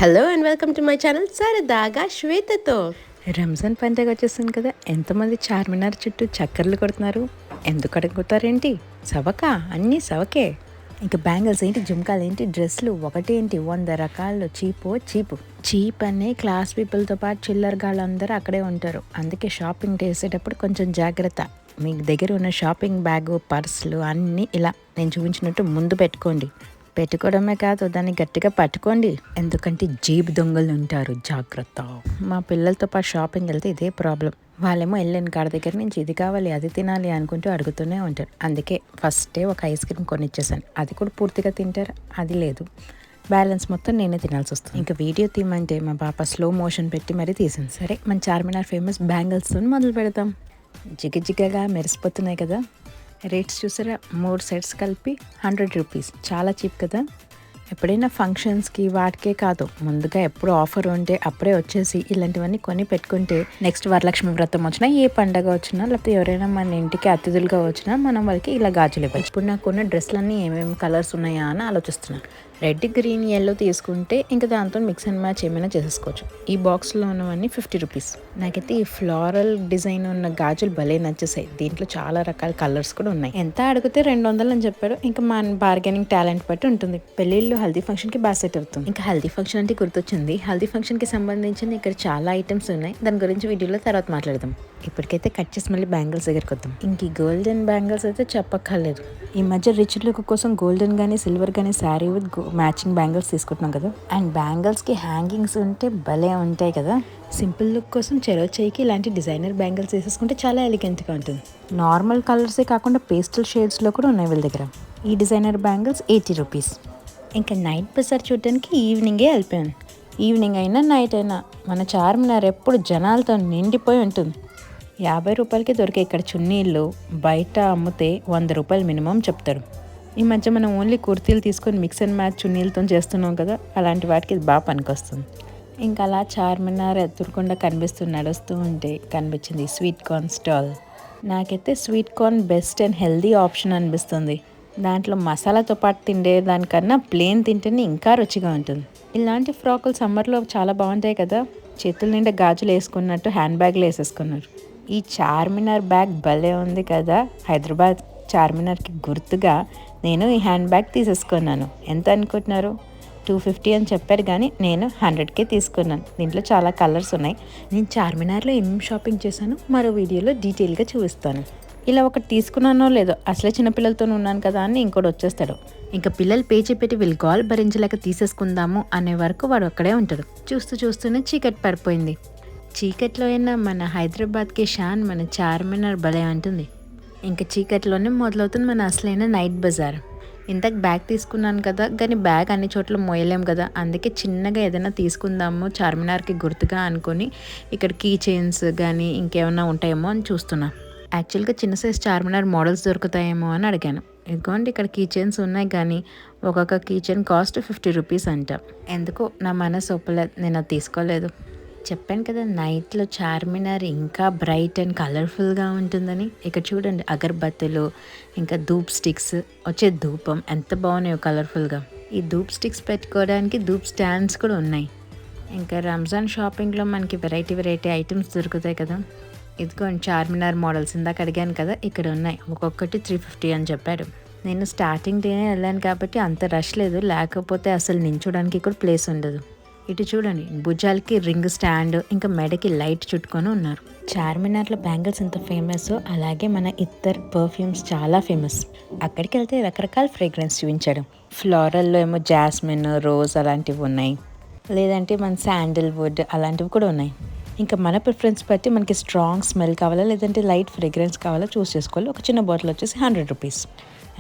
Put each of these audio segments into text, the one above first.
Hello and welcome to my channel సరదాగా శ్వేతతో. రంజాన్ పండుగ వచ్చేస్తుంది కదా, ఎంతమంది చార్మినార్ చుట్టూ చక్కర్లు కొడుతున్నారు. ఎందుకు అడుగుతారేంటి? సవకా, అన్నీ సవకే. ఇంకా బ్యాంగిల్స్ ఏంటి, జుమ్కాలు ఏంటి, డ్రెస్సులు ఒకటేంటి 100 రకాలు. చీప్ అనే క్లాస్ పీపుల్తో పాటు చిల్లర గాళ్ళందరూ అక్కడే ఉంటారు. అందుకే షాపింగ్ చేసేటప్పుడు కొంచెం జాగ్రత్త. మీ దగ్గర ఉన్న షాపింగ్ బ్యాగు, పర్సులు అన్నీ ఇలా నేను చూపించినట్టు ముందు పెట్టుకోండి. పెట్టుకోవడమే కాదు, దాన్ని గట్టిగా పట్టుకోండి. ఎందుకంటే జేబు దొంగలు ఉంటారు, జాగ్రత్త. మా పిల్లలతో పాటు షాపింగ్ వెళ్తే ఇదే ప్రాబ్లం. వాళ్ళేమో వెళ్ళిన కాడ దగ్గర నుంచి ఇది కావాలి అది తినాలి అనుకుంటూ అడుగుతూనే ఉంటారు. అందుకే ఫస్టే ఒక ఐస్ క్రీమ్ కొనిచ్చేసాను. అది కూడా పూర్తిగా తింటారు, అది లేదు. బ్యాలెన్స్ మొత్తం నేనే తినాల్సి వస్తుంది. ఇంకా వీడియో తీయమంటే మా పాప స్లో మోషన్ పెట్టి మరీ తీసాను. సరే, మన చార్మినార్ ఫేమస్ బ్యాంగిల్స్తో మొదలు పెడతాం. జిగజిగగా మెరిసిపోతున్నాయి కదా. రేట్స్ చూసారా, 3 సెట్స్ కలిపి 100 రూపీస్. చాలా చీప్ కదా. ఎప్పుడైనా ఫంక్షన్స్కి వాటికే కాదు, ముందుగా ఎప్పుడు ఆఫర్ ఉంటే అప్పుడే వచ్చేసి ఇలాంటివన్నీ కొని పెట్టుకుంటే నెక్స్ట్ వరలక్ష్మి వ్రతం వచ్చినా, ఏ పండగ వచ్చినా, లేకపోతే ఎవరైనా మన ఇంటికి అతిథులుగా వచ్చినా మనం వాళ్ళకి ఇలా గాజులు ఇవ్వచ్చు. ఇప్పుడు నాకున్న డ్రెస్లన్నీ ఏమేమి కలర్స్ ఉన్నాయా అని ఆలోచిస్తున్నాను. రెడ్, గ్రీన్, ఎల్లో తీసుకుంటే ఇంకా దాంతో మిక్స్ అండ్ మ్యాచ్ ఏమైనా చేసేసుకోవచ్చు. ఈ బాక్స్లో ఉన్నవన్నీ 50 రూపీస్. నాకైతే ఈ ఫ్లోరల్ డిజైన్ ఉన్న గాజులు భలే నచ్చేసాయి. దీంట్లో చాలా రకాల కలర్స్ కూడా ఉన్నాయి. ఎంత అడిగితే 200 అని చెప్పాడు. ఇంకా మన బార్గెనింగ్ టాలెంట్ బట్టి ఉంటుంది. పెళ్ళిళ్ళు హల్దీ ఫంక్షన్కి బాగా సెట్ అవుతుంది. ఇంకా హల్దీ ఫంక్షన్ అంటే గుర్తొచ్చింది. హల్దీ ఫంక్షన్కి సంబంధించిన ఇక్కడ చాలా ఐటమ్స్ ఉన్నాయి. దాని గురించి వీడియోలో తర్వాత మాట్లాడదాం. ఇప్పటికైతే కట్ చేసి మళ్ళీ బ్యాంగిల్స్ దగ్గరికి వద్దాం. ఇంక ఈ గోల్డెన్ బ్యాంగిల్స్ అయితే చెప్పక్కర్లేదు. ఈ మధ్య రిచ్ లుక్ కోసం గోల్డెన్ కానీ సిల్వర్ కానీ శారీ విత్ మ్యాచింగ్ బ్యాంగిల్స్ తీసుకుంటున్నాం కదా. అండ్ బ్యాంగిల్స్కి హ్యాంగింగ్స్ ఉంటే భలే ఉంటాయి కదా. సింపుల్ లుక్ కోసం చెరో చేయికి ఇలాంటి డిజైనర్ బ్యాంగిల్స్ వేసేసుకుంటే చాలా ఎలిగెంట్గా ఉంటుంది. నార్మల్ కలర్సే కాకుండా పేస్టల్ షేడ్స్లో కూడా ఉన్నాయి వీళ్ళ దగ్గర. ఈ డిజైనర్ బ్యాంగిల్స్ 80 రూపీస్. ఇంకా నైట్ బజార్ చూడడానికి ఈవినింగే వెళ్ళిపోయాను. ఈవినింగ్ అయినా నైట్ అయినా మన చార్మినార్ ఎప్పుడు జనాలతో నిండిపోయి ఉంటుంది. 50 రూపాయలకి దొరికే ఇక్కడ చున్నీళ్ళు బయట అమ్మితే 100 రూపాయలు మినిమం చెప్తారు. ఈ మధ్య మనం ఓన్లీ కుర్తీలు తీసుకొని మిక్స్ అండ్ మ్యాచ్ చున్నీలతో చేస్తున్నాం కదా, అలాంటి వాటికి ఇది బాగా పనికొస్తుంది. ఇంకా అలా చార్మినార్ ఎదురుకుండా నడుస్తూ ఉంటే కనిపించింది స్వీట్ కార్న్ స్టాల్. నాకైతే sweet corn best and healthy option అనిపిస్తుంది. దాంట్లో మసాలాతో పాటు తిండే దానికన్నా ప్లేన్ తింటేనే ఇంకా రుచిగా ఉంటుంది. ఇలాంటి ఫ్రాకులు సమ్మర్లో చాలా బాగుంటాయి కదా. చేతుల నిండా గాజులు వేసుకున్నట్టు హ్యాండ్ బ్యాగ్లు వేసేసుకున్నారు. ఈ చార్మినార్ బ్యాగ్ భలే ఉంది కదా. హైదరాబాద్ చార్మినార్కి గుర్తుగా నేను ఈ హ్యాండ్ బ్యాగ్ తీసేసుకున్నాను. ఎంత అనుకుంటున్నారు? 250 అని చెప్పారు, కానీ నేను 100కే తీసుకున్నాను. దీంట్లో చాలా కలర్స్ ఉన్నాయి. నేను చార్మినార్లో ఏం షాపింగ్ చేశాను మరో వీడియోలో డీటెయిల్గా చూపిస్తాను. ఇలా ఒకటి తీసుకున్నానో లేదో, అసలే చిన్నపిల్లలతో ఉన్నాను కదా అని ఇంకోటి వచ్చేస్తాడు. ఇంకా పిల్లలు పేచి పెట్టి వీళ్ళు గోల్ భరించలేక తీసేసుకుందాము అనే వరకు వాడు అక్కడే ఉంటాడు. చూస్తూనే చీకటి పడిపోయింది. చీకట్లో అయినా మన హైదరాబాద్కి షాన్ మన చార్మినార్ భలే ఉంటుంది. ఇంకా చీకట్లోనే మొదలవుతుంది మన అసలైన నైట్ బజార్. ఇంతకు బ్యాగ్ తీసుకున్నాను కదా, కానీ బ్యాగ్ అన్ని చోట్ల మోయలేం కదా. అందుకే చిన్నగా ఏదైనా తీసుకుందాము చార్మినార్కి గుర్తుగా అనుకొని ఇక్కడ కీ చైన్స్ కానీ ఇంకేమైనా ఉంటాయేమో అని చూస్తున్నా. యాక్చువల్గా చిన్న సైజ్ చార్మినార్ మోడల్స్ దొరుకుతాయేమో అని అడిగాను. ఇదిగోండి, ఇక్కడ కీ చైన్స్ ఉన్నాయి, కానీ ఒక్కొక్క కీ చైన్ కాస్ట్ 50 రూపీస్ అంట. ఎందుకో నా మనసు ఒప్పలేదు, నేను అది తీసుకోలేదు. చెప్పాను కదా నైట్లో చార్మినార్ ఇంకా బ్రైట్ అండ్ కలర్ఫుల్గా ఉంటుందని. ఇక్కడ చూడండి, అగరబత్తులు ఇంకా ధూప్ స్టిక్స్, వచ్చే ధూపం ఎంత బాగున్నాయో కలర్ఫుల్గా. ఈ ధూప్ స్టిక్స్ పెట్టుకోవడానికి ధూప్ స్టాండ్స్ కూడా ఉన్నాయి. ఇంకా రంజాన్ షాపింగ్లో మనకి వెరైటీ ఐటమ్స్ దొరుకుతాయి కదా. ఇదిగోండి చార్మినార్ మోడల్స్, ఇందాక అడిగాను కదా, ఇక్కడ ఉన్నాయి. ఒక్కొక్కటి 350 అని చెప్పాడు. నేను స్టార్టింగ్ డేనే వెళ్ళాను కాబట్టి అంత రష్ లేదు, లేకపోతే అసలు నించోడానికి కూడా ప్లేస్ ఉండదు. ఇటు చూడండి, భుజాలకి రింగ్ స్టాండ్ ఇంకా మెడకి లైట్ చుట్టుకొని ఉన్నారు. చార్మినార్లో బ్యాంగిల్స్ ఎంత ఫేమస్, అలాగే మన ఇత్తర్ పర్ఫ్యూమ్స్ చాలా ఫేమస్. అక్కడికి వెళ్తే రకరకాల ఫ్రేగ్రెన్స్ చూపించాడు. ఫ్లోరల్లో ఏమో జాస్మిన్, రోజ్ అలాంటివి ఉన్నాయి, లేదంటే మన శాండిల్వుడ్ అలాంటివి కూడా ఉన్నాయి. ఇంకా మన ప్రిఫరెన్స్ బట్టి మనకి స్ట్రాంగ్ స్మెల్ కావాలా లేదంటే లైట్ ఫ్రేగ్రెన్స్ కావాలా చూస్ చేసుకోవాలి. ఒక చిన్న బాటిల్ వచ్చేసి 100 రూపీస్.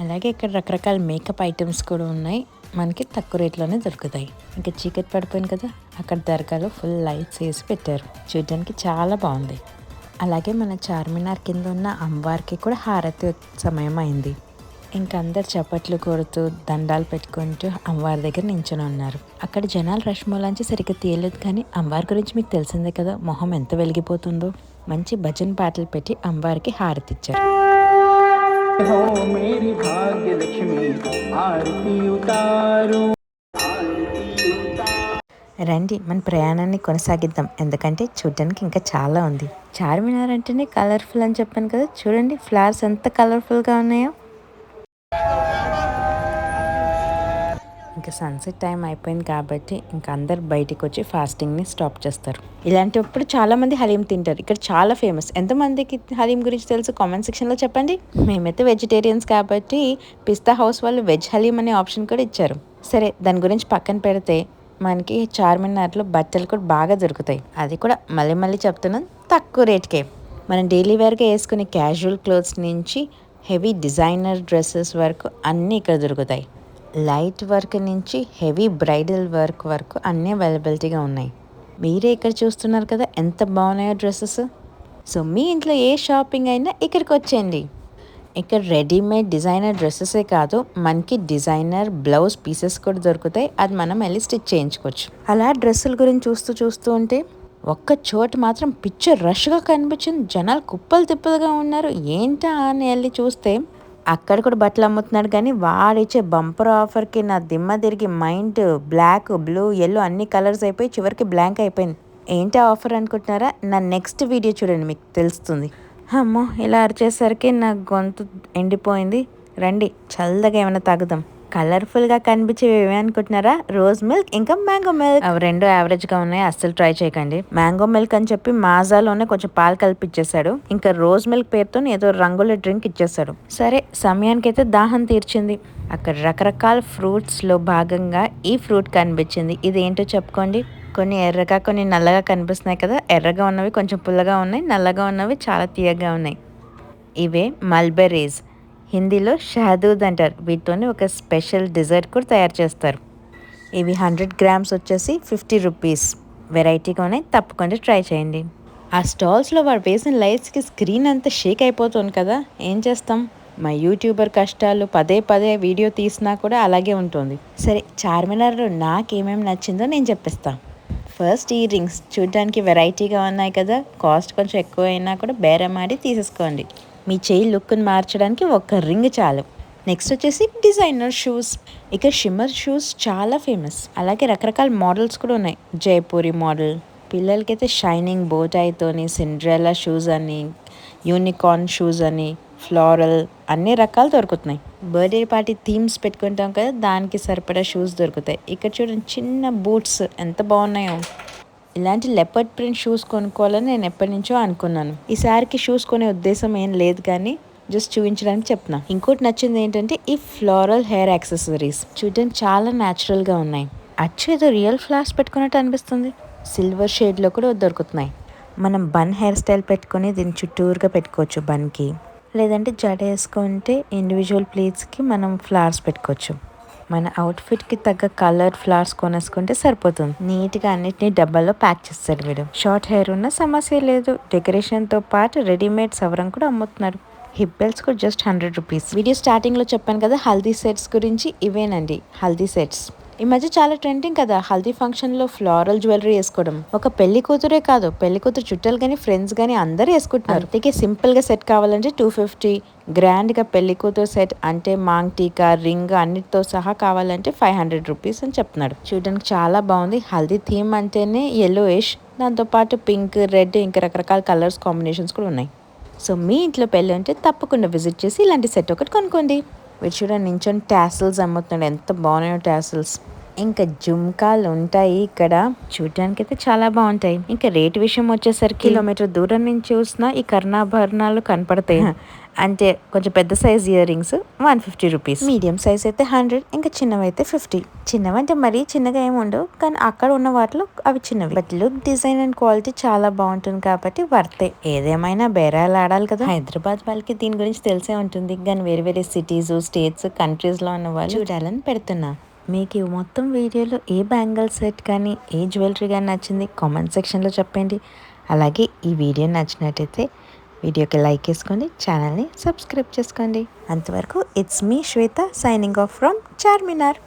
అలాగే ఇక్కడ రకరకాల మేకప్ ఐటమ్స్ కూడా ఉన్నాయి, మనకి తక్కువ రేట్లోనే దొరుకుతాయి. ఇంకా చీకటి పడిపోయింది కదా, అక్కడ దర్గాలో ఫుల్ లైట్స్ వేసి పెట్టారు. చూడడానికి చాలా బాగుంది. అలాగే మన చార్మినార్ కింద ఉన్న అమ్మవారికి కూడా హారతి సమయం అయింది. ఇంకా అందరు చప్పట్లు కొడుతూ దండాలు పెట్టుకుంటూ అమ్మవారి దగ్గర నించుని ఉన్నారు. అక్కడ జనాలు రష్ మూలాంచి సరిగ్గా తీయలేదు, కానీ అమ్మవారి గురించి మీకు తెలిసిందే కదా, మొహం ఎంత వెలిగిపోతుందో. మంచి భజన పాటలు పెట్టి అమ్మవారికి హారతి ఇచ్చారు. రండి మన ప్రయాణాన్ని కొనసాగిద్దాం, ఎందుకంటే చూడడానికి ఇంకా చాలా ఉంది. చార్మినార్ అంటేనే కలర్ఫుల్ అని చెప్పాను కదా, చూడండి ఫ్లవర్స్ ఎంత కలర్ఫుల్గా ఉన్నాయో. ఇంకా సన్సెట్ టైం అయిపోయింది కాబట్టి ఇంకా అందరు బయటికి వచ్చి ఫాస్టింగ్ని స్టాప్ చేస్తారు. ఇలాంటప్పుడు చాలామంది హలీం తింటారు. ఇక్కడ చాలా ఫేమస్. ఎంతమందికి హలీం గురించి తెలుసు కామెంట్ సెక్షన్లో చెప్పండి. మేమైతే వెజిటేరియన్స్ కాబట్టి పిస్తా హౌస్ వాళ్ళు వెజ్ హలీం అనే ఆప్షన్ కూడా ఇచ్చారు. సరే, దాని గురించి పక్కన పెడితే మనకి చార్మినార్లో బట్టలు కూడా బాగా దొరుకుతాయి. అది కూడా మళ్ళీ మళ్ళీ చెప్తున్నాను, తక్కువ రేట్కే. మనం డైలీ వేర్గా వేసుకునే క్యాజువల్ క్లోత్స్ నుంచి హెవీ డిజైనర్ డ్రెస్సెస్ వరకు అన్నీ ఇక్కడ దొరుకుతాయి. లైట్ వర్క్ నుంచి హెవీ బ్రైడల్ వర్క్ వరకు అన్నీ అవైలబిలిటీగా ఉన్నాయి. మీరే ఇక్కడ చూస్తున్నారు కదా ఎంత బాగున్నాయో డ్రెస్సెస్. సో మీ ఇంట్లో ఏ షాపింగ్ అయినా ఇక్కడికి వచ్చేయండి. ఇక్కడ రెడీమేడ్ డిజైనర్ డ్రెస్సెసే కాదు, మనకి డిజైనర్ బ్లౌజ్ పీసెస్ కూడా దొరుకుతాయి. అది మనం వెళ్ళి స్టిచ్ చేయించుకోవచ్చు. అలా డ్రెస్సుల గురించి చూస్తూ ఉంటే ఒక్క చోటు మాత్రం పిక్చర్ రష్గా కనిపించింది. జనాలు కుప్పలు తిప్పలుగా ఉన్నారు. ఏంటా అని వెళ్ళి చూస్తే అక్కడ కూడా బట్టలు అమ్ముతున్నాడు, కానీ వాడిచ్చే బంపర్ ఆఫర్కి నా దిమ్మ తిరిగి మైండ్ బ్లాక్, బ్లూ, ఎల్లో అన్ని కలర్స్ అయిపోయి చివరికి బ్లాంక్ అయిపోయింది. ఏంటి ఆఫర్ అనుకుంటున్నారా? నా నెక్స్ట్ వీడియో చూడండి, మీకు తెలుస్తుంది. అమ్మో, ఇలా అరిచేసరికి నా గొంతు ఎండిపోయింది. రండి చల్లగా ఏమైనా తాగుదాం. కలర్ఫుల్గా కనిపించేవి ఏమి అనుకుంటున్నారా? రోజ్ మిల్క్ ఇంకా మ్యాంగో మిల్క్. అవి రెండు యావరేజ్గా ఉన్నాయి, అస్సలు ట్రై చేయకండి. మ్యాంగో మిల్క్ అని చెప్పి మాజాలోనే కొంచెం పాలు కలిపిచ్చేసాడు. ఇంకా రోజ్ మిల్క్ పేరుతో ఏదో రంగుల డ్రింక్ ఇచ్చేసాడు. సరే, సమయానికి అయితే దాహం తీర్చింది. అక్కడ రకరకాల ఫ్రూట్స్లో భాగంగా ఈ ఫ్రూట్ కనిపించింది. ఇది ఏంటో చెప్పుకోండి. కొన్ని ఎర్రగా కొన్ని నల్లగా కనిపిస్తున్నాయి కదా. ఎర్రగా ఉన్నవి కొంచెం పుల్లగా ఉన్నాయి, నల్లగా ఉన్నవి చాలా తీయగా ఉన్నాయి. ఇవే మల్బెరీస్, హిందీలో షహదూద్ అంటారు. వీటితోనే ఒక స్పెషల్ డిజర్ట్ కూడా తయారు చేస్తారు. ఇవి 100 గ్రామ్స్ వచ్చేసి 50 రూపీస్. వెరైటీగా ఉన్నాయి, తప్పకుండా ట్రై చేయండి. ఆ స్టాల్స్లో వాడు వేసిన లైట్స్కి స్క్రీన్ అంతా షేక్ అయిపోతుంది కదా, ఏం చేస్తాం. మా యూట్యూబర్ కష్టాలు, పదే పదే వీడియో తీసినా కూడా అలాగే ఉంటుంది. సరే, చార్మినార్లో నాకేమేమి నచ్చిందో నేను చెప్పిస్తాను. ఫస్ట్ ఇయర్ రింగ్స్ చూడడానికి వెరైటీగా ఉన్నాయి కదా, కాస్ట్ కొంచెం ఎక్కువ అయినా కూడా బేరమాడి తీసేసుకోండి. మీ చేయి లుక్ని మార్చడానికి ఒక్క రింగ్ చాలు. నెక్స్ట్ వచ్చేసి డిజైనర్ షూస్. ఇక్కడ షిమ్మర్ షూస్ చాలా ఫేమస్. అలాగే రకరకాల మోడల్స్ కూడా ఉన్నాయి. జైపూరి మోడల్, పిల్లలకైతే షైనింగ్ బోటైతోని సిండ్రెల్లా షూస్ అని, యూనికార్న్ షూస్ అని, ఫ్లోరల్ అన్ని రకాలు దొరుకుతున్నాయి. బర్త్డే పార్టీ థీమ్స్ పెట్టుకుంటాం కదా, దానికి సరిపడా షూస్ దొరుకుతాయి. ఇక్కడ చూడండి చిన్న బూట్స్ ఎంత బాగున్నాయో. ఇలాంటి లెపర్డ్ ప్రింట్ షూస్ కొనుక్కోవాలని నేను ఎప్పటి నుంచో అనుకున్నాను. ఈసారికి షూస్ కొనే ఉద్దేశం ఏం లేదు, కానీ జస్ట్ చూపించడానికి చెప్తున్నా. ఇంకోటి నచ్చింది ఏంటంటే ఈ ఫ్లోరల్ హెయిర్ యాక్సెసరీస్ చూడడానికి చాలా న్యాచురల్గా ఉన్నాయి. అచ్చు ఏదో రియల్ ఫ్లవర్స్ పెట్టుకున్నట్టు అనిపిస్తుంది. సిల్వర్ షేడ్లో కూడా దొరుకుతున్నాయి. మనం బన్ హెయిర్ స్టైల్ పెట్టుకొని దీన్ని చుట్టూరుగా పెట్టుకోవచ్చు బన్కి, లేదంటే జడ వేసుకుంటే ఇండివిజువల్ ప్లేట్స్కి మనం ఫ్లవర్స్ పెట్టుకోవచ్చు. మన అవుట్ఫిట్కి తగ్గ కలర్ ఫ్లవర్స్ కొనేసుకుంటే సరిపోతుంది. నీట్గా అన్నిటినీ డబ్బాల్లో ప్యాక్ చేస్తాడు వీడు. షార్ట్ హెయిర్ ఉన్న సమస్య లేదు. డెకరేషన్తో పాటు రెడీమేడ్ సవరం కూడా అమ్ముతున్నారు. హిప్ బెల్ట్స్ కూడా జస్ట్ 100 రూపీస్. వీడియో స్టార్టింగ్లో చెప్పాను కదా హల్దీ సెట్స్ గురించి, ఇవేనండి హల్దీ సెట్స్. ఈ మధ్య చాలా ట్రెండింగ్ కదా హల్దీ ఫంక్షన్లో ఫ్లోరల్ జ్యువెలరీ వేసుకోవడం. ఒక పెళ్లి కూతురే కాదు, పెళ్లి కూతురు చుట్టాలు కానీ ఫ్రెండ్స్ కానీ అందరూ వేసుకుంటున్నారు. అందుకే సింపుల్గా సెట్ కావాలంటే 250, గ్రాండ్గా పెళ్లి కూతురు సెట్ అంటే మాంగ్ టీకా, రింగ్ అన్నిటితో సహా కావాలంటే 500 రూపీస్ అని చెప్తున్నాడు. చూడడానికి చాలా బాగుంది. హల్దీ థీమ్ అంటేనే yellowish, దాంతోపాటు పింక్, రెడ్ ఇంకా రకరకాల కలర్స్ కాంబినేషన్స్ కూడా ఉన్నాయి. సో మీ ఇంట్లో పెళ్ళి అంటే తప్పకుండా విజిట్ చేసి ఇలాంటి సెట్ ఒకటి కొనుక్కోండి. వీటి చూడండి నించొని టాసిల్స్ అమ్ముతున్నాడు, ఎంత బాగున్నాయో టాసిల్స్. ఇంకా జుమ్కాలు ఉంటాయి ఇక్కడ, చూడడానికి అయితే చాలా బాగుంటాయి. ఇంకా రేటు విషయం వచ్చేసరికి కిలోమీటర్ దూరం నుంచి చూసినా ఈ కర్ణాభరణాలు కనపడతాయి. అంటే కొంచెం పెద్ద size ear rings 150 rupees, medium size అయితే 100, ఇంకా చిన్నవి అయితే 50. చిన్నవంటే మరీ చిన్నగా ఏమి ఉండవు, కానీ అక్కడ ఉన్న వాటిలో అవి చిన్నవి. But look, design and quality చాలా బాగుంటుంది కాబట్టి వర్తే. ఏదేమైనా బేరాలు ఆడాలి కదా. హైదరాబాద్ వాళ్ళకి దీని గురించి తెలిసే ఉంటుంది, కానీ వేరే వేరే సిటీస్, స్టేట్స్, కంట్రీస్లో ఉన్న వాళ్ళు చూడాలని పెడుతున్నా. మీకు మొత్తం వీడియోలో ఏ బ్యాంగిల్ సెట్ కానీ ఏ జ్యువెలరీ కానీ నచ్చింది కామెంట్ సెక్షన్లో చెప్పండి. అలాగే ఈ వీడియో నచ్చినట్టయితే వీడియోకి లైక్ వేసుకోండి, ఛానల్ని సబ్స్క్రైబ్ చేసుకోండి. అంతవరకు it's me Shweta signing off from Charminar.